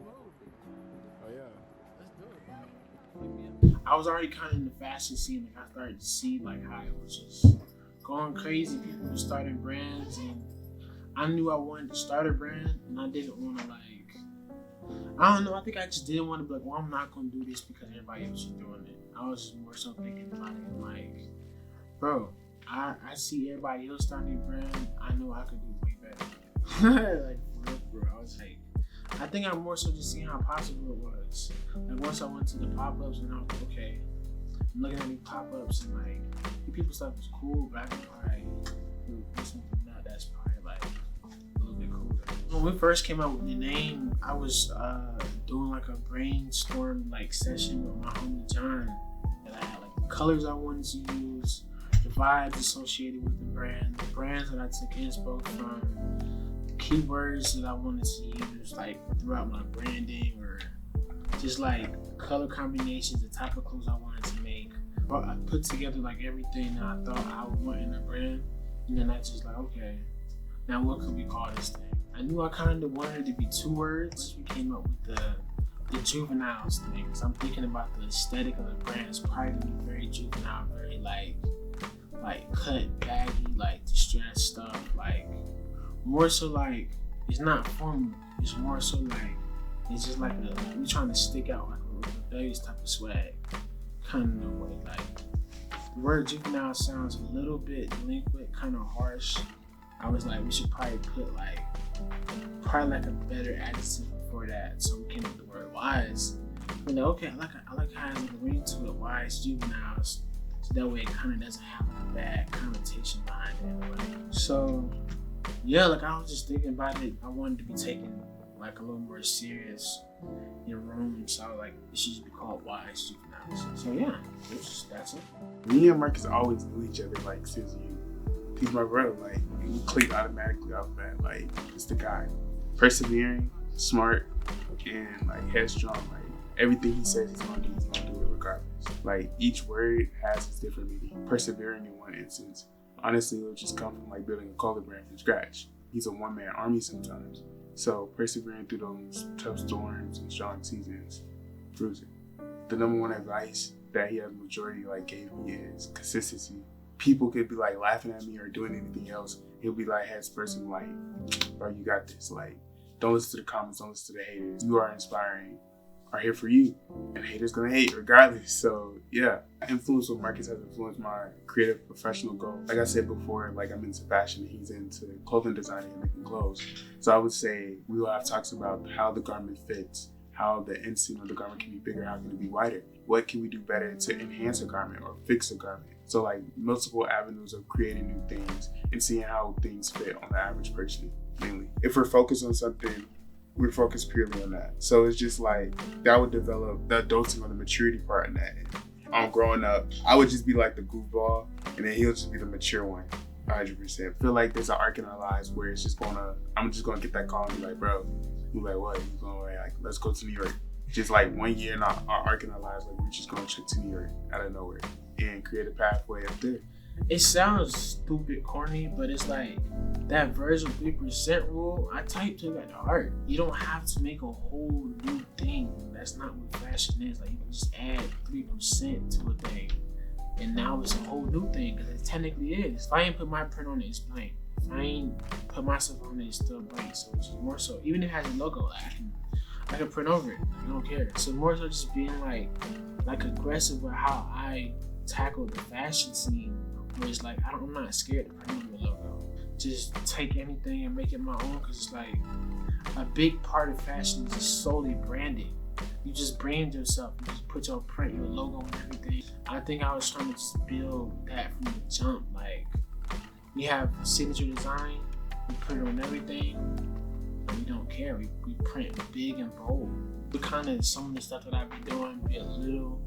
Oh yeah. I was already kind of in the fashion scene. Like I started to see like how it was just going crazy. People were starting brands, and I knew I wanted to start a brand, and I didn't want to I don't know. I think I just didn't want to be like, well, I'm not gonna do this because everybody else is doing it. I was just more so thinking about it like, bro, I see everybody else starting a brand. I know I could do way better. Like for real, bro. I was like, I think I'm more so just seeing how possible it was. Like once I went to the pop-ups and I was like, okay, I'm looking at these pop-ups and like the people stuff was cool, but I could probably do something that's probably like a little bit cooler. When we first came out with the name, I was doing like a brainstorm like session with my homie John, and I had like the colors I wanted to use, the vibes associated with the brand, the brands that I took inspo from, keywords that I wanted to use like throughout my branding, or just like color combinations, the type of clothes I wanted to make. But I put together like everything that I thought I would want in a brand, and then I just like, okay, now what could we call this thing? I knew I kind of wanted it to be 2 words. We came up with the Juveniles thing, because I'm thinking about the aesthetic of the brand. It's probably gonna be very juvenile, very like cut, baggy, like distressed stuff, like more so like it's not formal. It's more so like it's just like we trying to stick out like a rebellious type of swag, kind of in a way. Like the word juvenile sounds a little bit delinquent, kind of harsh. I was like, we should probably put like a better adjective for that, so we came up with the word wise. But like, okay, I like how it has a ring to it, Wise Juveniles, so that way it kind of doesn't have like a bad connotation behind it in a way. So yeah, like I was just thinking about it. I wanted to be taken like a little more serious in Rome, so I was like, it should just be called Wise Juveniles. So yeah, that's it. Me and Marcus always knew each other like since he's my brother. Like we clicked automatically off that. Like it's the guy, persevering, smart, and like headstrong. Like everything he says he's gonna do it regardless. Like each word has its different meaning. Persevering in one instance, honestly, it'll just come from like building a clothing brand from scratch. He's a one-man army sometimes. So persevering through those tough storms and strong seasons, proves it. The number one advice that he has majority like gave me is consistency. People could be like laughing at me or doing anything else. He'll be like, heads person, like, bro, you got this. Like, don't listen to the comments, don't listen to the haters. You are inspiring, are here for you. And haters gonna hate regardless. So yeah, influence with Marcus has influenced my creative professional goal. Like I said before, like I'm into fashion, he's into clothing designing and making clothes. So I would say we will have talks about how the garment fits, how the inseam of the garment can be bigger, how can it be wider? What can we do better to enhance a garment or fix a garment? So like multiple avenues of creating new things and seeing how things fit on the average person, mainly. If we're focused on something, we're focused purely on that. So it's just like, that would develop the adulting or the maturity part in that. Growing up, I would just be like the goofball, and then he'll just be the mature one, 100%. Feel like there's an arc in our lives where it's just I'm just gonna get that call and be like, bro, you're like, what? You're going like, let's go to New York. Just like 1 year in our arc in our lives, like we're just gonna trip to New York out of nowhere and create a pathway up there. It sounds stupid corny, but it's like that Virgil 3% rule, I took it to heart. You don't have to make a whole new thing. That's not what fashion is. Like you can just add 3% to a thing, and now it's a whole new thing, because it technically is. If I ain't put my print on it, it's blank. If I ain't put myself on it, it's still blank. So it's more so, even if it has a logo, like I can print over it. I don't care. So more so just being like aggressive with how I tackle the fashion scene, where it's like I'm not scared to print over a logo. Just take anything and make it my own, because it's like a big part of fashion is just solely branding. You just brand yourself. You just put your print, your logo, and everything. I think I was trying to just build that from the jump. Like we have signature design, we put it on everything. We don't care. We print big and bold. But kind of some of the stuff that I've been doing be a little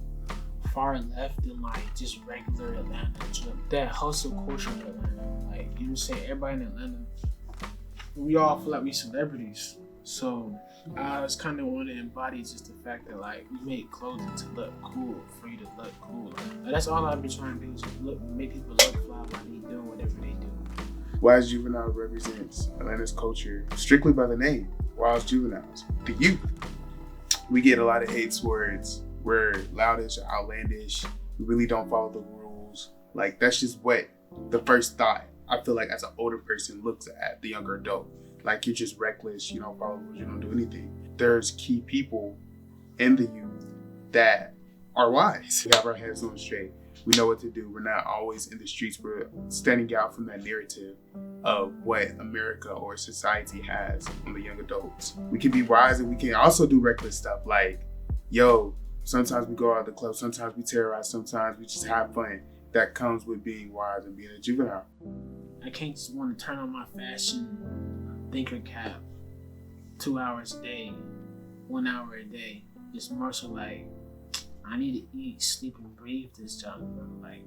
far left than like just regular Atlanta. That hustle culture of Atlanta. Like, you know what I'm saying? Everybody in Atlanta, we all feel like we celebrities. So I just kind of want to embody just the fact that like we make clothing to look cool, for you to look cool. Like, that's all I've been trying to do, is just make people look fly while they doing whatever they do. Wise Juvenile represents Atlanta's culture strictly by the name. Wise Juveniles, the youth. We get a lot of hate towards we're loudish, outlandish. We really don't follow the rules. Like, that's just what the first thought, I feel like, as an older person looks at the younger adult. Like, you're just reckless, you don't follow the rules, you don't do anything. There's key people in the youth that are wise. We have our heads on straight. We know what to do. We're not always in the streets. We're standing out from that narrative of what America or society has on the young adults. We can be wise, and we can also do reckless stuff like, yo, sometimes we go out of the club, sometimes we terrorize, sometimes we just have fun. That comes with being wise and being a juvenile. I can't just want to turn on my fashion thinker cap 2 hours a day, 1 hour a day. It's more so like, I need to eat, sleep, and breathe this job. Like,